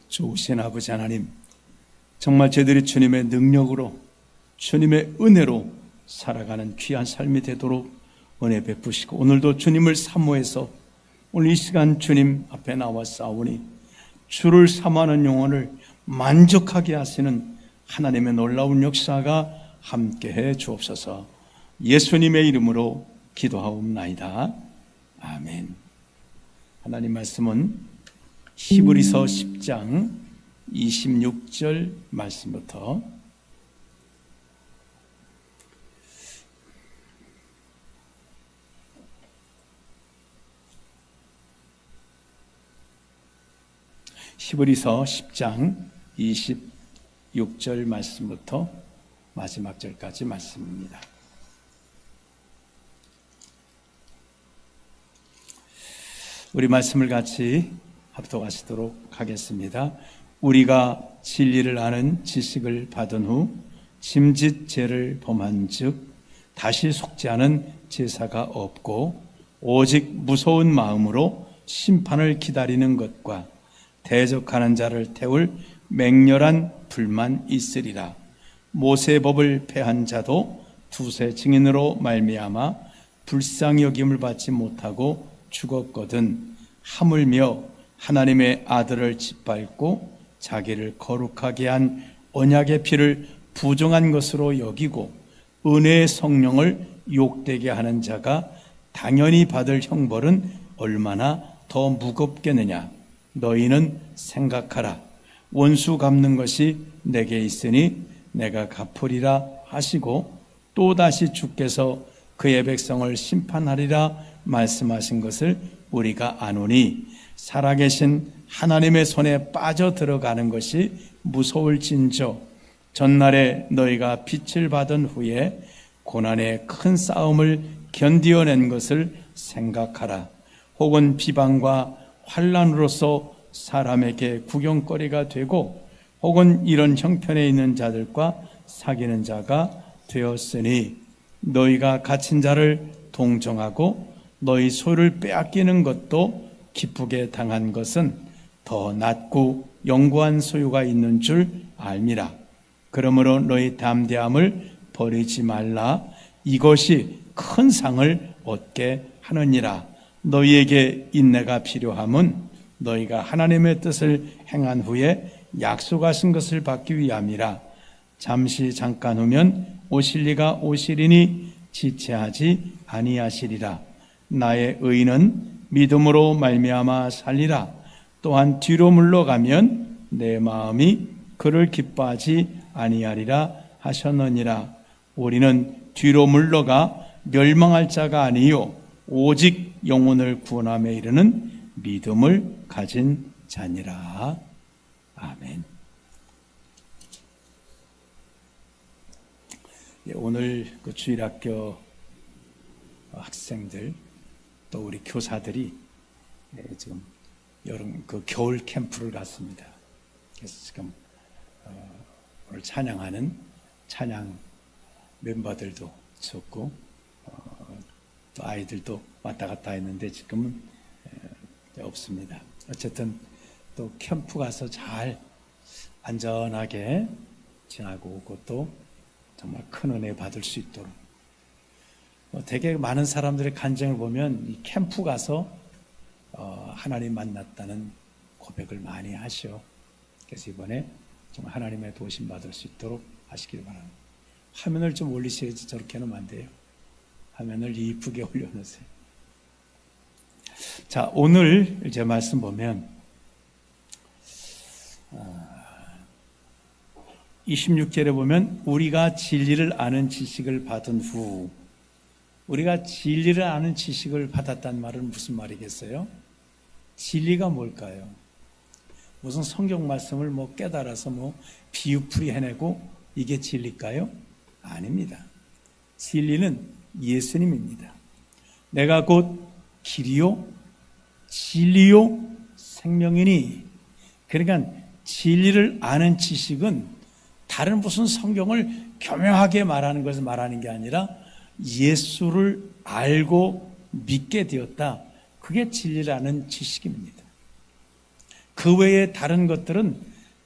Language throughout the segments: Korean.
좋으신 아버지 하나님, 정말 저희들이 주님의 능력으로 주님의 은혜로 살아가는 귀한 삶이 되도록 은혜 베푸시고, 오늘도 주님을 사모해서 오늘 이 시간 주님 앞에 나와 싸우니 주를 사모하는 영혼을 만족하게 하시는 하나님의 놀라운 역사가 함께해 주옵소서. 예수님의 이름으로 기도하옵나이다. 아멘. 하나님 말씀은 히브리서 10장 26절 말씀부터 히브리서 10장 26절 말씀부터 마지막 절까지 말씀입니다. 우리 말씀을 같이 합독하시도록 하겠습니다. 우리가 진리를 아는 지식을 받은 후 짐짓 죄를 범한 즉 다시 속지 않은 제사가 없고 오직 무서운 마음으로 심판을 기다리는 것과 대적하는 자를 태울 맹렬한 불만 있으리라. 모세의 법을 폐한 자도 두세 증인으로 말미암아 불쌍히 여김을 받지 못하고 죽었거든 하물며 하나님의 아들을 짓밟고 자기를 거룩하게 한 언약의 피를 부정한 것으로 여기고 은혜의 성령을 욕되게 하는 자가 당연히 받을 형벌은 얼마나 더 무겁겠느냐. 너희는 생각하라. 원수 갚는 것이 내게 있으니 내가 갚으리라 하시고 또다시 주께서 그의 백성을 심판하리라 말씀하신 것을 우리가 아노니 살아계신 하나님의 손에 빠져 들어가는 것이 무서울진저 전날에 너희가 빛을 받은 후에 고난의 큰 싸움을 견디어낸 것을 생각하라. 혹은 비방과 환난으로서 사람에게 구경거리가 되고 혹은 이런 형편에 있는 자들과 사귀는 자가 되었으니 너희가 갇힌 자를 동정하고 너희 소유를 빼앗기는 것도 기쁘게 당한 것은 더 낫고 영구한 소유가 있는 줄 알미라. 그러므로 너희 담대함을 버리지 말라. 이것이 큰 상을 얻게 하느니라. 너희에게 인내가 필요함은 너희가 하나님의 뜻을 행한 후에 약속하신 것을 받기 위함이라. 잠시 잠깐 후면 오실 이가 오시리니 지체하지 아니하시리라. 나의 의인은 믿음으로 말미암아 살리라. 또한 뒤로 물러가면 내 마음이 그를 기뻐하지 아니하리라 하셨느니라. 우리는 뒤로 물러가 멸망할 자가 아니요 오직 영혼을 구원함에 이르는 믿음을 가진 자니라. 아멘. 오늘 그 주일학교 학생들 또 우리 교사들이 지금 여름 그 겨울 캠프를 갔습니다. 그래서 지금 오늘 찬양하는 찬양 멤버들도 있었고 또 아이들도 왔다 갔다 했는데 지금은 없습니다. 어쨌든 또 캠프 가서 잘 안전하게 지나고 오고 또 정말 큰 은혜 받을 수 있도록 되게 많은 사람들의 간증을 보면 이 캠프 가서 하나님 만났다는 고백을 많이 하셔. 그래서 이번에 정말 하나님의 도우심 받을 수 있도록 하시길 바랍니다. 화면을 좀 올리셔야지 저렇게 하면 안 돼요. 화면을 이쁘게 올려놓으세요. 자, 오늘 제 말씀 보면 26절에 보면 우리가 진리를 아는 지식을 받은 후, 우리가 진리를 아는 지식을 받았다는 말은 무슨 말이겠어요? 진리가 뭘까요? 무슨 성경 말씀을 깨달아서 비유풀이 해내고 이게 진리일까요? 아닙니다. 진리는 예수님입니다. 내가 곧 길이요 진리요 생명이니. 그러니까 진리를 아는 지식은 다른 무슨 성경을 교묘하게 말하는 것을 말하는 게 아니라 예수를 알고 믿게 되었다. 그게 진리라는 지식입니다. 그 외에 다른 것들은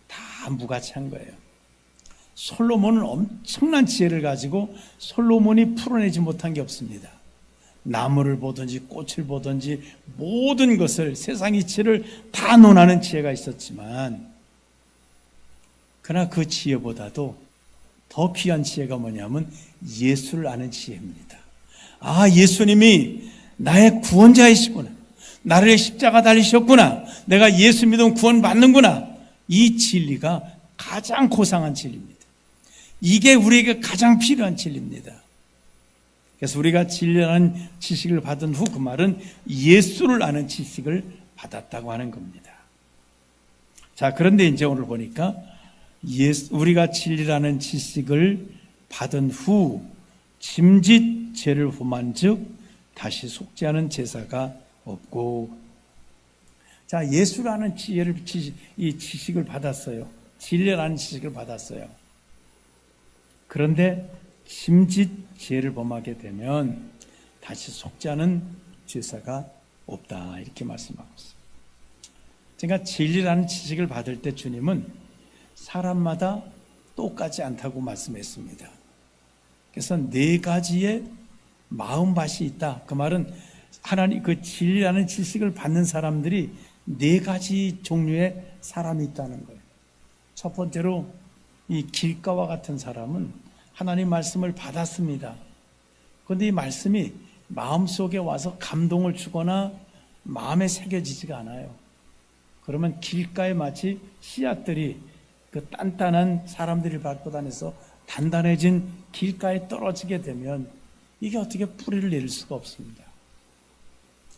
다 무가치한 거예요. 솔로몬은 엄청난 지혜를 가지고 솔로몬이 풀어내지 못한 게 없습니다. 나무를 보든지 꽃을 보든지 모든 것을, 세상 이치를 다 논하는 지혜가 있었지만, 그러나 그 지혜보다도 더 귀한 지혜가 뭐냐면 예수를 아는 지혜입니다. 아, 예수님이 나의 구원자이시구나, 나를 십자가 달리셨구나, 내가 예수 믿으면 구원받는구나, 이 진리가 가장 고상한 진리입니다. 이게 우리에게 가장 필요한 진리입니다. 그래서 우리가 진리라는 지식을 받은 후, 그 말은 예수를 아는 지식을 받았다고 하는 겁니다. 자, 그런데 이제 오늘 보니까 우리가 진리라는 지식을 받은 후 짐짓 죄를 범한 즉 다시 속죄하는 제사가 없고. 자, 예수라는 이 지식을 받았어요. 진리라는 지식을 받았어요. 그런데 짐짓 죄를 범하게 되면 다시 속죄하는 제사가 없다, 이렇게 말씀하고 있습니다. 그러니까 진리라는 지식을 받을 때 주님은 사람마다 똑같지 않다고 말씀했습니다. 그래서 4가지의 마음밭이 있다. 그 말은 하나님 그 진리라는 지식을 받는 사람들이 4가지 종류의 사람이 있다는 거예요. 첫 번째로 이 길가와 같은 사람은 하나님 말씀을 받았습니다. 그런데 이 말씀이 마음속에 와서 감동을 주거나 마음에 새겨지지가 않아요. 그러면 길가에 마치 씨앗들이 그 단단한 사람들이 밟고 다녀서 단단해진 길가에 떨어지게 되면 이게 어떻게 뿌리를 내릴 수가 없습니다.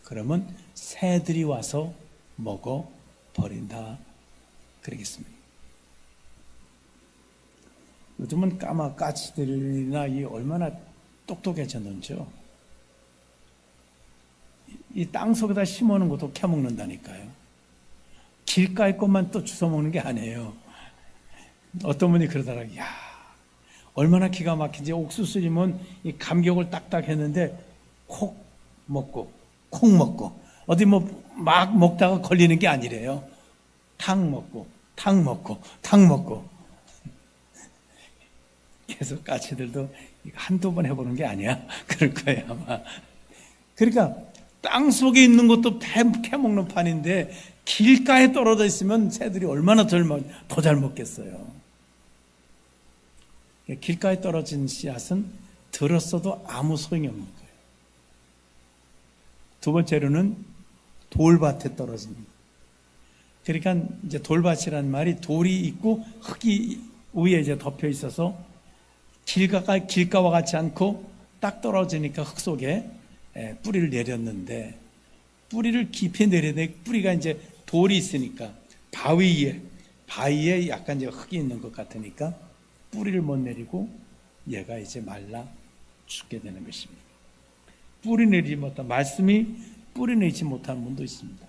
그러면 새들이 와서 먹어 버린다, 그러겠습니다. 요즘은 까치들이나 이 얼마나 똑똑해졌는지요. 이 땅속에다 심어놓은 것도 캐먹는다니까요. 길가의 것만 또 주워먹는 게 아니에요. 어떤 분이 그러더라고요. 야, 얼마나 기가 막힌지. 옥수수님은 이 감격을 딱딱 했는데 콕 먹고 콕 먹고 어디 뭐 막 먹다가 걸리는 게 아니래요. 탕 먹고 탕 먹고 탕 먹고. 계속 까치들도 한두 번 해보는 게 아니야. 그럴 거예요, 아마. 그러니까 땅 속에 있는 것도 캐먹는 판인데 길가에 떨어져 있으면 새들이 얼마나 더 잘 먹겠어요. 길가에 떨어진 씨앗은 들었어도 아무 소용이 없는 거예요. 두 번째로는 돌밭에 떨어집니다. 그러니까 이제 돌밭이라는 말이 돌이 있고 흙이 위에 이제 덮여 있어서 길가와 같지 않고 딱 떨어지니까 흙 속에 뿌리를 내렸는데, 뿌리를 깊이 내려내, 뿌리가 이제 돌이 있으니까 바위에 약간 이제 흙이 있는 것 같으니까 뿌리를 못 내리고 얘가 이제 말라 죽게 되는 것입니다. 뿌리 내리지 못한, 말씀이 뿌리 내리지 못한 분도 있습니다.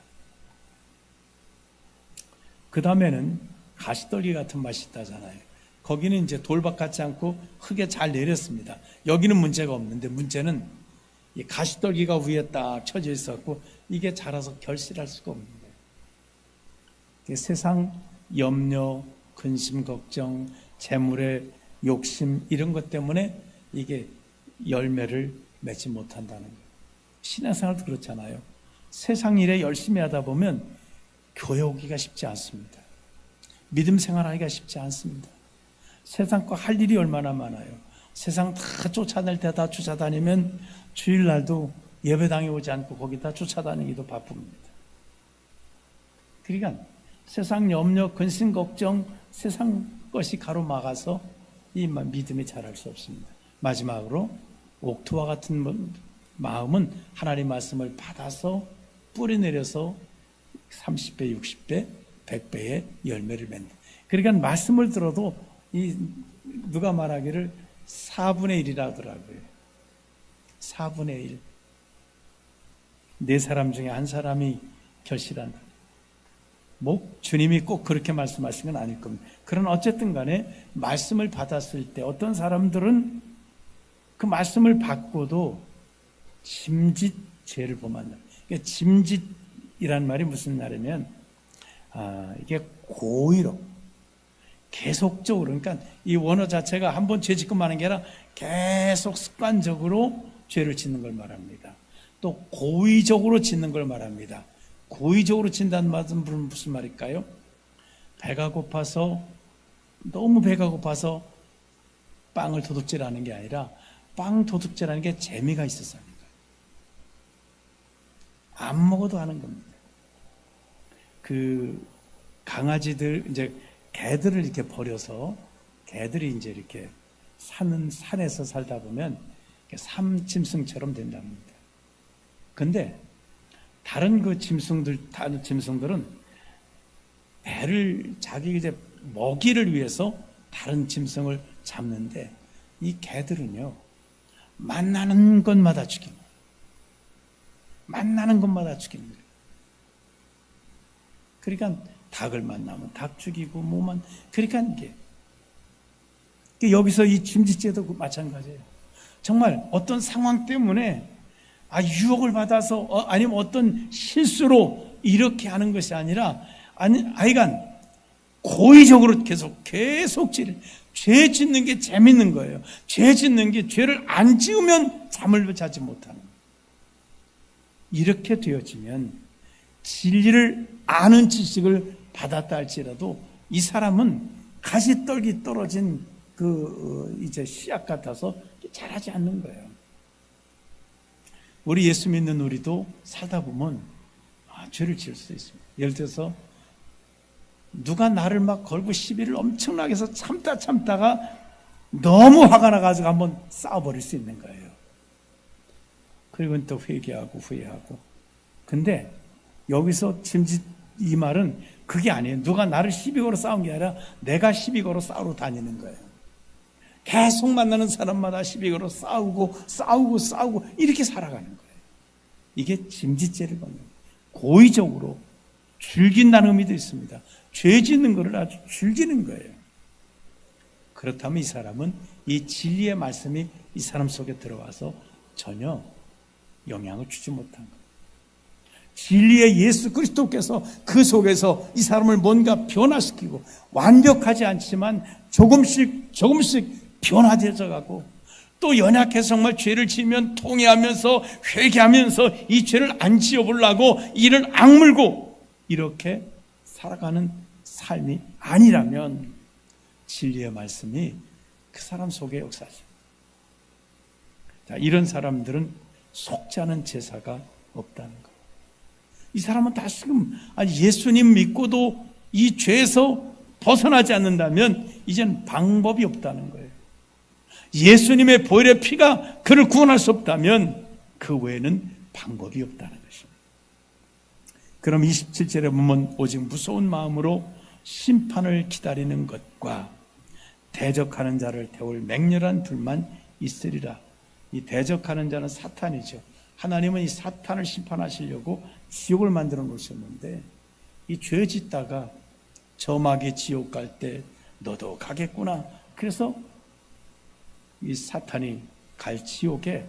그 다음에는 가시떨기 같은 맛이 있다잖아요. 거기는 이제 돌밭 같지 않고 흙에 잘 내렸습니다. 여기는 문제가 없는데, 문제는 이 가시떨기가 위에 딱 쳐져 있었고 이게 자라서 결실할 수가 없는 거예요. 세상 염려, 근심, 걱정, 재물의 욕심, 이런 것 때문에 이게 열매를 맺지 못한다는 거예요. 신앙생활도 그렇잖아요. 세상 일에 열심히 하다 보면 교회 오기가 쉽지 않습니다. 믿음 생활하기가 쉽지 않습니다. 세상 거 할 일이 얼마나 많아요. 세상 다 쫓아낼 때 다 쫓아다니면 주일날도 예배당에 오지 않고 거기다 쫓아다니기도 바쁩니다. 그러니까 세상 염려, 근심, 걱정, 세상 것이 가로막아서 이 믿음이 자랄 수 없습니다. 마지막으로 옥토와 같은 마음은 하나님 말씀을 받아서 뿌리 내려서 30배, 60배, 100배의 열매를 맺는. 그러니까 말씀을 들어도 누가 말하기를 4분의 1이라 하더라고요. 4분의 1. 4사람 중에 한 사람이 결실한다. 주님이 꼭 그렇게 말씀하신 건 아닐 겁니다. 그러나 어쨌든 간에 말씀을 받았을 때 어떤 사람들은 그 말씀을 받고도 짐짓 죄를 범한다. 그러니까 짐짓이란 말이 무슨 말이면, 이게 고의로 계속적으로, 그러니까 이 원어 자체가 한번 죄 짓고 마는 게 아니라 계속 습관적으로 죄를 짓는 걸 말합니다. 또 고의적으로 짓는 걸 말합니다. 고의적으로 짓는다는 말은 무슨 말일까요? 배가 고파서, 너무 배가 고파서 빵을 도둑질하는 게 아니라 빵 도둑질하는 게 재미가 있어서 하는 거예요. 안 먹어도 하는 겁니다. 그 강아지들, 이제 개들을 이렇게 버려서 개들이 이제 이렇게 산에서 살다 보면 삼짐승처럼 된답니다. 근데 다른 짐승들은 배를 자기 이제 먹이를 위해서 다른 짐승을 잡는데, 이 개들은요, 만나는 것마다 죽입니다. 만나는 것마다 죽입니다. 그러니까 닭을 만나면 닭 죽이고, 뭐만, 그러니까 이게 여기서 이 짐짓죄도 마찬가지예요. 정말 어떤 상황 때문에 유혹을 받아서 아니면 어떤 실수로 이렇게 하는 것이 아니라, 아이간 고의적으로 계속 죄 짓는 게 재밌는 거예요. 죄 짓는 게, 죄를 안 지으면 잠을 자지 못하는 거예요. 이렇게 되어지면 진리를 아는 지식을 받았다 할지라도 이 사람은 가시떨기 떨어진 이제 씨앗 같아서 자라지 않는 거예요. 우리 예수 믿는 우리도 살다 보면 죄를 지을 수 있습니다. 예를 들어서 누가 나를 막 걸고 시비를 엄청나게 해서 참다가 너무 화가 나가지고 한번 싸워버릴 수 있는 거예요. 그리고 또 회개하고 후회하고. 근데 여기서 이 말은 그게 아니에요. 누가 나를 시비 걸어 싸운 게 아니라 내가 시비 걸어 싸우러 다니는 거예요. 계속 만나는 사람마다 시비 걸어 싸우고 이렇게 살아가는 거예요. 이게 짐짓죄를 받는 거예요. 고의적으로 즐긴다는 의미도 있습니다. 죄 짓는 것을 아주 즐기는 거예요. 그렇다면 이 사람은 이 진리의 말씀이 이 사람 속에 들어와서 전혀 영향을 주지 못한 거예요. 진리의 예수 그리스도께서 그 속에서 이 사람을 뭔가 변화시키고, 완벽하지 않지만 조금씩 변화되어져 가고, 또 연약해서 정말 죄를 지으면 통회하면서 회개하면서 이 죄를 안 지어보려고 이를 악물고 이렇게 살아가는 삶이 아니라면 진리의 말씀이 그 사람 속에 역사하죠. 자, 이런 사람들은 속지 않은 제사가 없다는 거예요. 이 사람은 다시금 예수님 믿고도 이 죄에서 벗어나지 않는다면 이제는 방법이 없다는 거예요. 예수님의 보혈의 피가 그를 구원할 수 없다면 그 외에는 방법이 없다는 것입니다. 그럼 27절에 보면 오직 무서운 마음으로 심판을 기다리는 것과 대적하는 자를 태울 맹렬한 불만 있으리라. 이 대적하는 자는 사탄이죠. 하나님은 이 사탄을 심판하시려고 지옥을 만들어 놓으셨는데, 이 죄 짓다가 저마게 지옥 갈 때 너도 가겠구나. 그래서 이 사탄이 갈 지옥에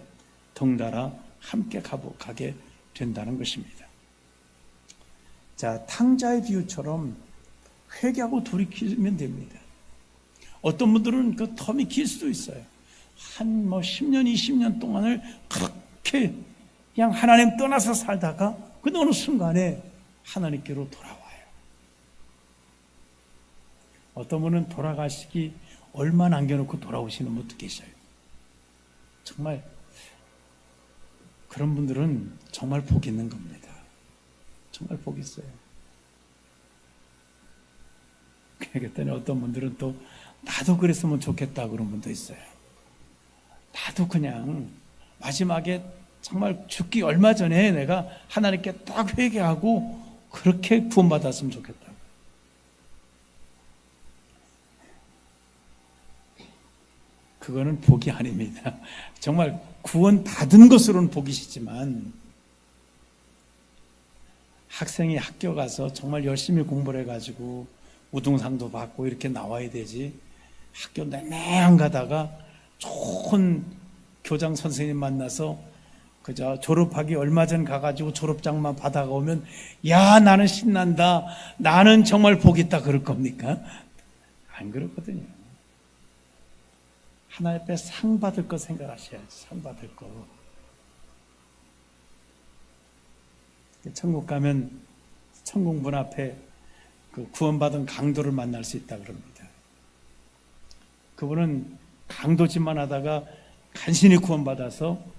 덩달아 함께 가게 된다는 것입니다. 자, 탕자의 비유처럼 회개하고 돌이키면 됩니다. 어떤 분들은 그 텀이 길 수도 있어요. 한 10년, 20년 동안을 그렇게 그냥 하나님 떠나서 살다가 그 어느 순간에 하나님께로 돌아와요. 어떤 분은 돌아가시기 얼마 남겨놓고 돌아오시는 분도 계셔요. 정말 그런 분들은 정말 복 있는 겁니다. 정말 복 있어요. 그랬더니 어떤 분들은 또 나도 그랬으면 좋겠다 그런 분도 있어요. 나도 그냥 마지막에 정말 죽기 얼마 전에 내가 하나님께 딱 회개하고 그렇게 구원받았으면 좋겠다. 그거는 복이 아닙니다. 정말 구원받은 것으로는 복이시지만, 학생이 학교 가서 정말 열심히 공부를 해가지고 우등상도 받고 이렇게 나와야 되지, 학교 내내 안 가다가 좋은 교장 선생님 만나서 그저 졸업하기 얼마 전 가가지고 졸업장만 받아가오면 야 나는 신난다, 나는 정말 복 있다 그럴 겁니까? 안 그렇거든요. 하나님 앞에 상 받을 거 생각하셔야지. 상 받을 거. 천국 가면 천국 문 앞에 그 구원받은 강도를 만날 수 있다 그럽니다. 그분은 강도짓만 하다가 간신히 구원받아서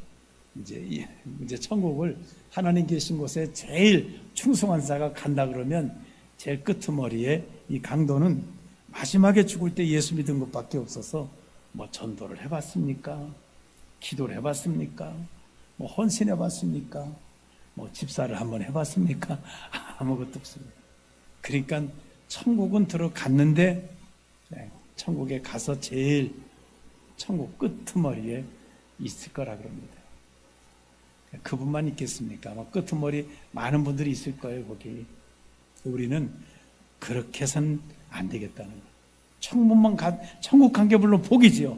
이제 천국을 하나님 계신 곳에 제일 충성한 자가 간다 그러면 제일 끄트머리에 이 강도는 마지막에 죽을 때 예수 믿은 것밖에 없어서 뭐 전도를 해봤습니까? 기도를 해봤습니까? 뭐 헌신해봤습니까? 뭐 집사를 한번 해봤습니까? 아무것도 없습니다. 그러니까 천국은 들어갔는데 천국에 가서 제일 천국 끄트머리에 있을 거라 그럽니다. 그분만 있겠습니까? 아마 끄트머리 많은 분들이 있을 거예요, 거기. 우리는 그렇게 해서는 안 되겠다는 거예요. 천국 간 게 물론 복이지요.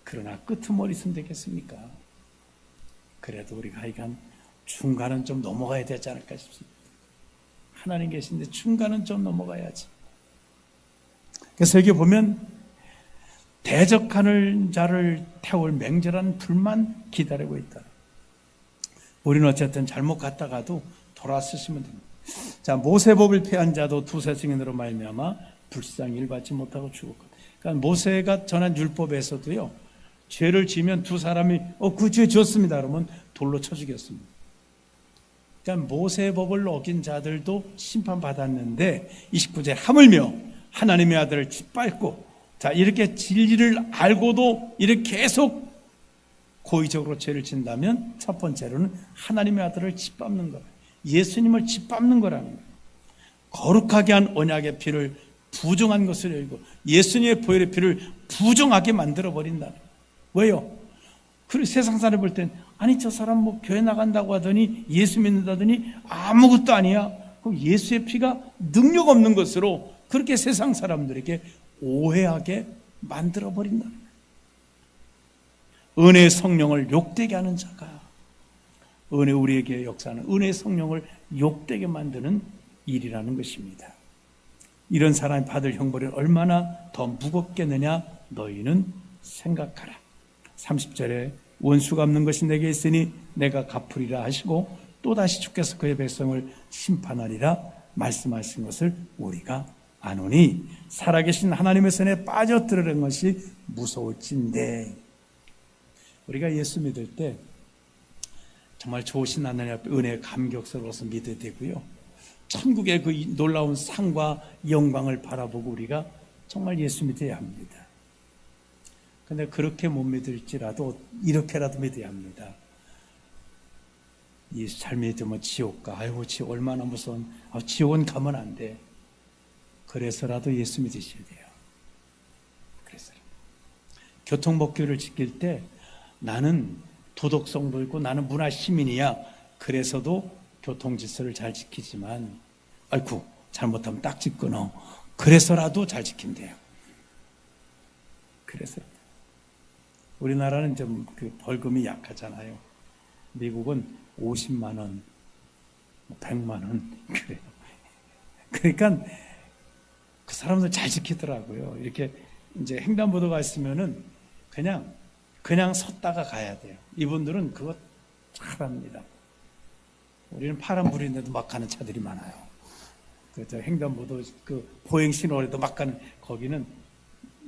그러나 끄트머리 있으면 되겠습니까? 그래도 우리가 하여간 중간은 좀 넘어가야 되지 않을까 싶습니다. 하나님 계신데 중간은 좀 넘어가야지. 그래서 여기 보면 대적하는 자를 태울 맹렬한 불만 기다리고 있다. 우리는 어쨌든 잘못 갔다가도 돌아서시면 됩니다. 자, 모세법을 폐한 자도 두세 증인으로 말미암아 불쌍히 일받지 못하고 죽었거든. 그러니까 모세가 전한 율법에서도요, 죄를 지면 두 사람이 그 죄 지었습니다 그러면 돌로 쳐 죽였습니다. 그러니까 모세법을 어긴 자들도 심판받았는데 29절 하물며 하나님의 아들을 짓밟고, 자, 이렇게 진리를 알고도 이렇게 계속 고의적으로 죄를 진다면 첫 번째로는 하나님의 아들을 짓밟는 거예요. 예수님을 짓밟는 거라는 거예요. 거룩하게 한 언약의 피를 부정한 것을 열고 예수님의 보혈의 피를 부정하게 만들어버린다. 왜요? 그리고 세상 사람이 볼 땐 아니 저 사람 뭐 교회 나간다고 하더니 예수 믿는다더니 아무것도 아니야. 그럼 예수의 피가 능력 없는 것으로 그렇게 세상 사람들에게 오해하게 만들어버린다. 은혜의 성령을 욕되게 하는 자가, 은혜 우리에게 역사하는 은혜의 성령을 욕되게 만드는 일이라는 것입니다. 이런 사람이 받을 형벌이 얼마나 더 무겁겠느냐 너희는 생각하라. 30절에 원수 갚는 것이 내게 있으니 내가 갚으리라 하시고 또다시 주께서 그의 백성을 심판하리라 말씀하신 것을 우리가 아노니 살아계신 하나님의 손에 빠져들으는 것이 무서울진데. 우리가 예수 믿을 때 정말 좋으신 하나님 앞에 은혜에 감격스러워서 믿어야 되고요, 천국의 그 놀라운 상과 영광을 바라보고 우리가 정말 예수 믿어야 합니다. 그런데 그렇게 못 믿을지라도 이렇게라도 믿어야 합니다. 예수 잘 믿으면 지옥 가. 아이고 지옥 얼마나 무서운. 지옥은 가면 안 돼. 그래서라도 예수 믿으셔야 돼요. 그래서 교통법규를 지킬 때 나는 도덕성도 있고 나는 문화 시민이야. 그래서도 교통질서를 잘 지키지만 아이고 잘못하면 딱지 끊어. 그래서라도 잘 지킨대요. 그래서 우리나라는 좀 그 벌금이 약하잖아요. 미국은 50만 원, 100만 원 그래요. 그러니까 그 사람들 잘 지키더라고요. 이렇게 이제 횡단보도가 있으면은 그냥 섰다가 가야 돼요. 이분들은 그거 잘합니다. 우리는 파란불인데도 막 가는 차들이 많아요. 저 횡단보도 그 보행 신호에도 막 가는, 거기는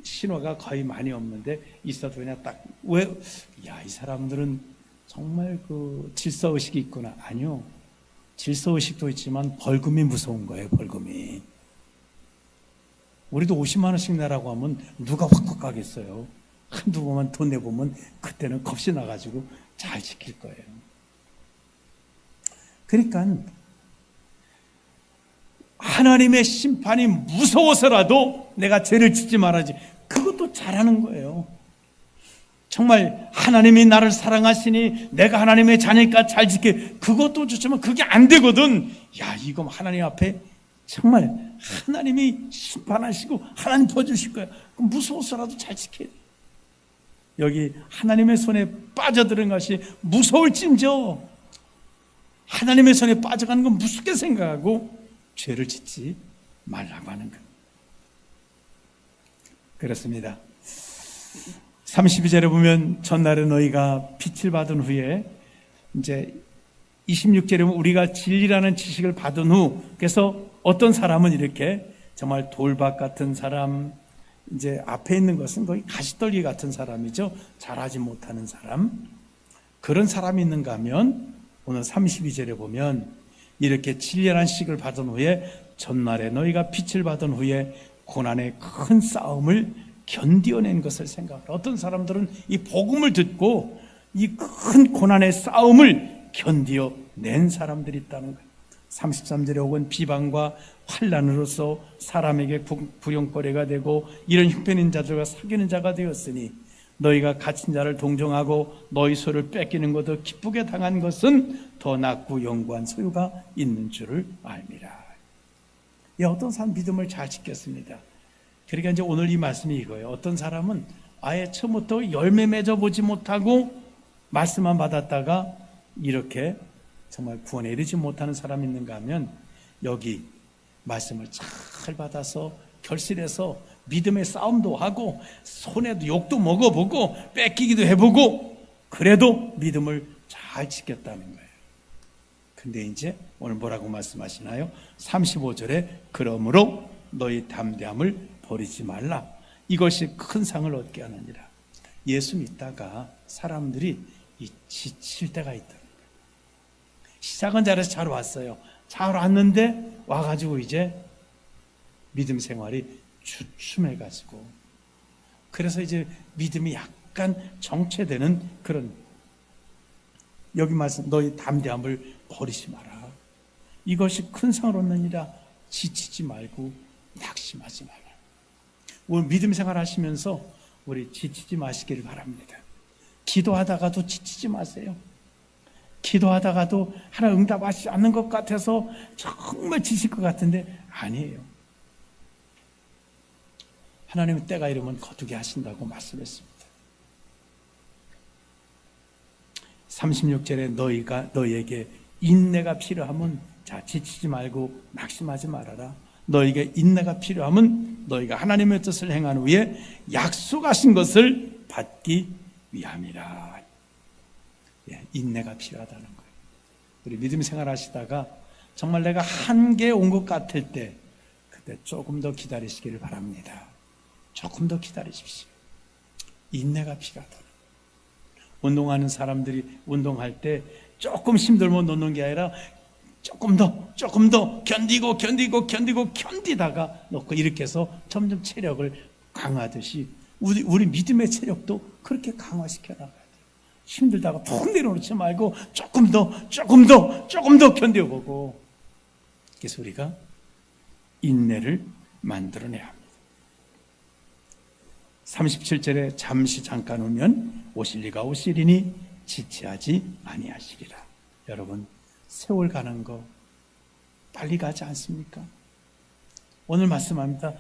신호가 거의 많이 없는데 있어도 그냥 딱, 왜, 야, 이 사람들은 정말 그 질서의식이 있구나. 아니요. 질서의식도 있지만 벌금이 무서운 거예요, 벌금이. 우리도 50만 원씩 내라고 하면 누가 확확 가겠어요. 한두 번만 돈 내보면 그때는 겁이 나가지고 잘 지킬 거예요. 그러니까 하나님의 심판이 무서워서라도 내가 죄를 짓지 말아야지. 그것도 잘하는 거예요. 정말 하나님이 나를 사랑하시니 내가 하나님의 자녀니까 잘 지켜. 그것도 좋지만 그게 안 되거든. 야, 이거 하나님 앞에 정말 하나님이 심판하시고 하나님 퍼주실 거야. 그럼 무서워서라도 잘 지켜야 돼. 여기 하나님의 손에 빠져드는 것이 무서울진저 하나님의 손에 빠져가는 건 무섭게 생각하고 죄를 짓지 말라고 하는 것. 그렇습니다. 32절에 보면 전날에 너희가 빛을 받은 후에 이제 26절에 보면 우리가 진리라는 지식을 받은 후, 그래서 어떤 사람은 이렇게 정말 돌박 같은 사람, 이제 앞에 있는 것은 거의 가시떨기 같은 사람이죠. 잘하지 못하는 사람. 그런 사람이 있는가 하면 오늘 32절에 보면 이렇게 진리라는 지식을 받은 후에 전날에 너희가 빛을 받은 후에 고난의 큰 싸움을 견디어낸 것을 생각하라. 어떤 사람들은 이 복음을 듣고 이 큰 고난의 싸움을 견디어낸 사람들이 있다는 거예요. 33절에 혹은 비방과 환난으로서 사람에게 부용거리가 되고 이런 형편인 자들과 사귀는 자가 되었으니 너희가 갇힌 자를 동정하고 너희 소를 뺏기는 것도 기쁘게 당한 것은 더 낫고 영구한 소유가 있는 줄을 알미라. 어떤 사람 믿음을 잘 지켰습니다. 그러니까 이제 오늘 이 말씀이 이거예요. 어떤 사람은 아예 처음부터 열매 맺어 보지 못하고 말씀만 받았다가 이렇게 정말 구원에 이르지 못하는 사람이 있는가 하면 여기 말씀을 잘 받아서 결실해서 믿음의 싸움도 하고 손에도 욕도 먹어보고 뺏기기도 해보고 그래도 믿음을 잘 지켰다는 거예요. 근데 이제 오늘 뭐라고 말씀하시나요? 35절에 그러므로 너희 담대함을 버리지 말라. 이것이 큰 상을 얻게 하느니라. 예수 믿다가 사람들이 지칠 때가 있다. 시작은 잘해서 잘 왔어요. 잘 왔는데 와가지고 이제 믿음 생활이 주춤해가지고 그래서 이제 믿음이 약간 정체되는 그런 여기 말씀 너희 담대함을 버리지 마라. 이것이 큰 상을 얻느니라. 지치지 말고 낙심하지 마라. 오늘 믿음 생활 하시면서 우리 지치지 마시기를 바랍니다. 기도하다가도 지치지 마세요. 기도하다가도 하나 응답하시지 않는 것 같아서 정말 지칠 것 같은데 아니에요. 하나님은 때가 이르면 거두게 하신다고 말씀했습니다. 36절에 너희에게 인내가 필요하면 자 지치지 말고 낙심하지 말아라. 너희에게 인내가 필요하면 너희가 하나님의 뜻을 행한 후에 약속하신 것을 받기 위함이라. 인내가 필요하다는 거예요. 우리 믿음 생활 하시다가 정말 내가 한계에 온 것 같을 때 그때 조금 더 기다리시기를 바랍니다. 조금 더 기다리십시오. 인내가 필요하다. 운동하는 사람들이 운동할 때 조금 힘들면 놓는 게 아니라 조금 더 견디다가 놓고 이렇게 해서 점점 체력을 강화하듯이 우리 믿음의 체력도 그렇게 강화시켜 나가야 돼요. 힘들다가 푹 내려놓지 말고 조금 더 견뎌보고 그래서 우리가 인내를 만들어내야 합니다. 37절에 잠시 잠깐 오면 오실 이가 오시리니 지체하지 아니하시리라. 여러분 세월 가는 거 빨리 가지 않습니까? 오늘 말씀합니다.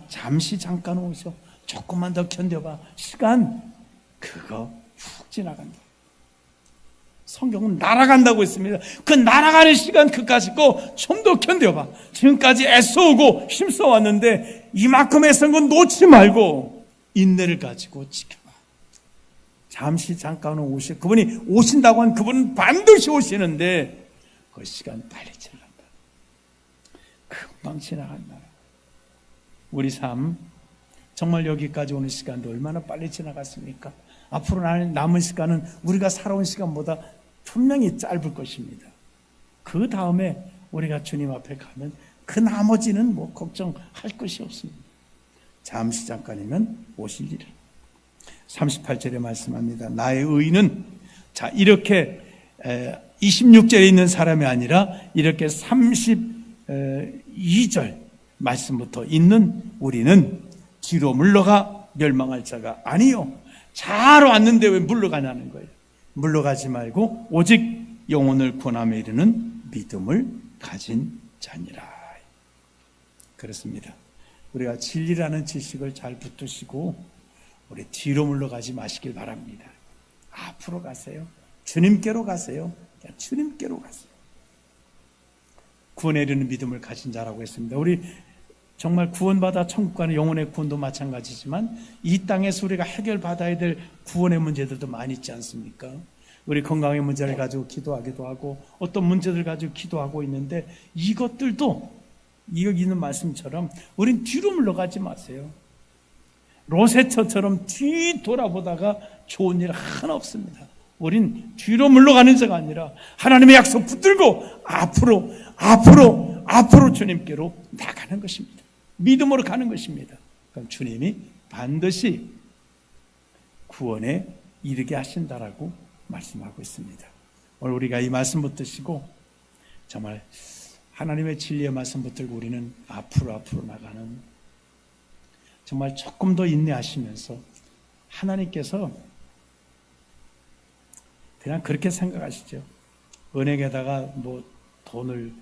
잠시 잠깐 오셔. 조금만 더 견뎌봐. 시간 그거 훅 지나간다. 성경은 날아간다고 했습니다. 그 날아가는 시간 그까짓 거 좀 더 견뎌봐. 지금까지 애써오고 힘써왔는데 이만큼 애쓴 건 놓지 말고 인내를 가지고 지켜봐. 잠시 잠깐 오실 그분이 오신다고 한 그분은 반드시 오시는데 그 시간 빨리 지나간다. 금방 지나간다. 우리 삶 정말 여기까지 오는 시간도 얼마나 빨리 지나갔습니까? 앞으로 남은 시간은 우리가 살아온 시간보다 분명히 짧을 것입니다. 그 다음에 우리가 주님 앞에 가면 그 나머지는 뭐 걱정할 것이 없습니다. 잠시 잠깐이면 오실 일을. 38절에 말씀합니다. 나의 의는 자 이렇게 26절에 있는 사람이 아니라 이렇게 32절 말씀부터 있는 우리는 뒤로 물러가 멸망할 자가 아니요. 잘 왔는데 왜 물러가냐는 거예요. 물러가지 말고 오직 영혼을 구원함에 이르는 믿음을 가진 자니라. 그렇습니다. 우리가 진리라는 지식을 잘 붙드시고 우리 뒤로 물러가지 마시길 바랍니다. 앞으로 가세요. 주님께로 가세요. 주님께로 가세요. 구원에 이르는 믿음을 가진 자라고 했습니다. 우리 정말 구원받아 천국 가는 영혼의 구원도 마찬가지지만 이 땅에서 우리가 해결받아야 될 구원의 문제들도 많이 있지 않습니까? 우리 건강의 문제를 가지고 기도하기도 하고 어떤 문제들 가지고 기도하고 있는데 이것들도 여기 있는 말씀처럼 우린 뒤로 물러가지 마세요. 로세처처럼 뒤 돌아보다가 좋은 일 하나 없습니다. 우린 뒤로 물러가는 자가 아니라 하나님의 약속 붙들고 앞으로 주님께로 나가는 것입니다. 믿음으로 가는 것입니다. 그럼 주님이 반드시 구원에 이르게 하신다라고 말씀하고 있습니다. 오늘 우리가 이 말씀 붙드시고 정말 하나님의 진리의 말씀 붙들고 우리는 앞으로 나가는, 정말 조금 더 인내하시면서 하나님께서 그냥 그렇게 생각하시죠. 은행에다가 돈을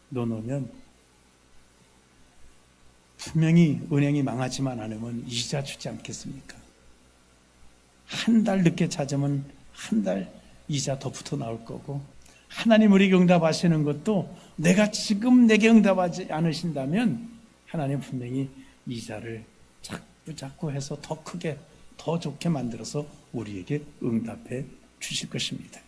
넣어놓으면 분명히 은행이 망하지만 않으면 이자 주지 않겠습니까? 한 달 늦게 찾으면 한 달 이자 더 붙어 나올 거고, 하나님 우리에게 응답하시는 것도 내가 지금 내게 응답하지 않으신다면 하나님 분명히 이자를 자꾸 해서 더 크게 더 좋게 만들어서 우리에게 응답해 주실 것입니다.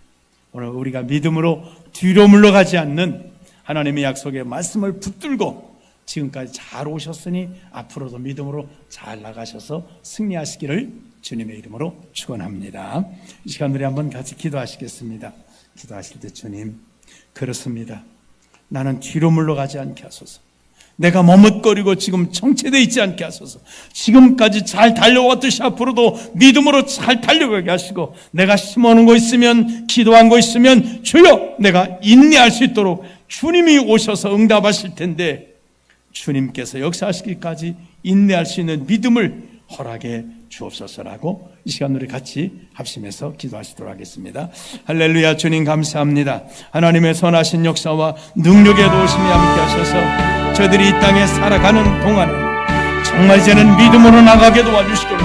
오늘 우리가 믿음으로 뒤로 물러가지 않는 하나님의 약속의 말씀을 붙들고 지금까지 잘 오셨으니 앞으로도 믿음으로 잘 나가셔서 승리하시기를 주님의 이름으로 축원합니다. 이 시간 우리 한번 같이 기도하시겠습니다. 기도하실 때 주님, 그렇습니다. 나는 뒤로 물러가지 않게 하소서. 내가 머뭇거리고 지금 정체되어 있지 않게 하소서. 지금까지 잘 달려왔듯이 앞으로도 믿음으로 잘 달려가게 하시고, 내가 심어놓은 거 있으면, 기도한 거 있으면 주여 내가 인내할 수 있도록 주님이 오셔서 응답하실 텐데 주님께서 역사하시기까지 인내할 수 있는 믿음을 허락해 주옵소서라고 이 시간 우리 같이 합심해서 기도하시도록 하겠습니다. 할렐루야. 주님 감사합니다. 하나님의 선하신 역사와 능력의 도우심이 함께 하셔서 저희들이 이 땅에 살아가는 동안에 정말 이제는 믿음으로 나가게 도와주시기를,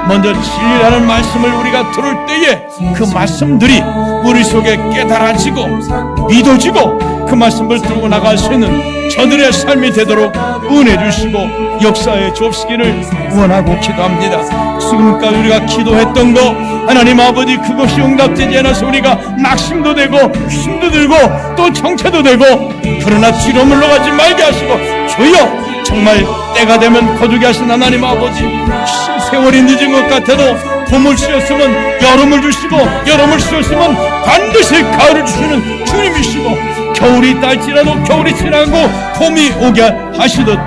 먼저 진리라는 말씀을 우리가 들을 때에 그 말씀들이 우리 속에 깨달아지고 믿어지고 그 말씀을 들고 나갈 수 있는 저들의 삶이 되도록 은혜 주시고 역사에 주옵시기를 원하고 기도합니다. 지금까지 우리가 기도했던 거 하나님 아버지, 그것이 응답되지 않아서 우리가 낙심도 되고 힘도 들고 또 정체도 되고, 그러나 뒤로 물러가지 말게 하시고 주여 정말 때가 되면 거두게 하신 하나님 아버지, 세월이 늦은 것 같아도 봄을 주셨으면 여름을 주시고 여름을 주셨으면 반드시 가을을 주시는 주님이시고, 겨울이 있다 할지라도 겨울이 지나고 봄이 오게 하시듯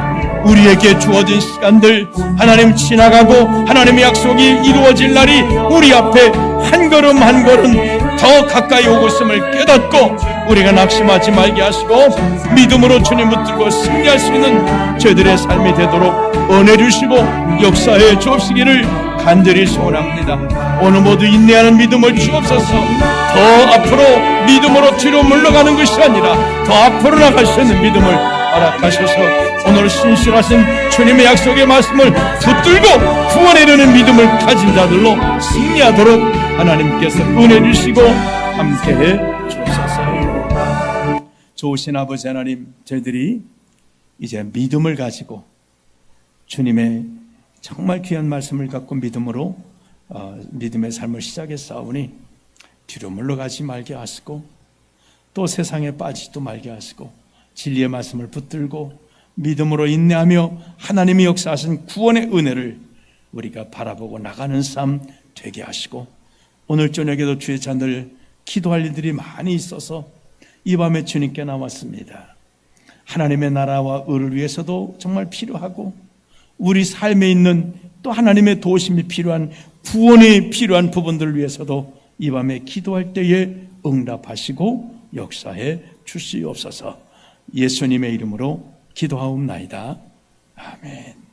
우리에게 주어진 시간들 하나님 지나가고 하나님의 약속이 이루어질 날이 우리 앞에 한 걸음 한 걸음 더 가까이 오고 있음을 깨닫고 우리가 낙심하지 말게 하시고 믿음으로 주님 붙들고 승리할 수 있는 저희들의 삶이 되도록 은혜 주시고 역사에 주옵시기를 간절히 소원합니다. 오늘 모두 인내하는 믿음을 주옵소서. 더 앞으로 믿음으로 뒤로 물러가는 것이 아니라 더 앞으로 나갈 수 있는 믿음을 허락하셔서 오늘 신실하신 주님의 약속의 말씀을 붙들고 구원에 이르는 믿음을 가진 자들로 승리하도록 하나님께서 은혜 주시고 함께해 주옵소서. 좋으신 아버지 하나님, 저희들이 이제 믿음을 가지고 주님의 정말 귀한 말씀을 갖고 믿음으로 믿음의 삶을 시작했사오니 뒤로 물러가지 말게 하시고 또 세상에 빠지지도 말게 하시고 진리의 말씀을 붙들고 믿음으로 인내하며 하나님이 역사하신 구원의 은혜를 우리가 바라보고 나가는 삶 되게 하시고, 오늘 저녁에도 주의 자들 기도할 일들이 많이 있어서 이 밤에 주님께 나왔습니다. 하나님의 나라와 의를 위해서도 정말 필요하고 우리 삶에 있는 또 하나님의 도우심이 필요한 구원이 필요한 부분들을 위해서도 이 밤에 기도할 때에 응답하시고 역사해 주시옵소서. 예수님의 이름으로 기도하옵나이다. 아멘.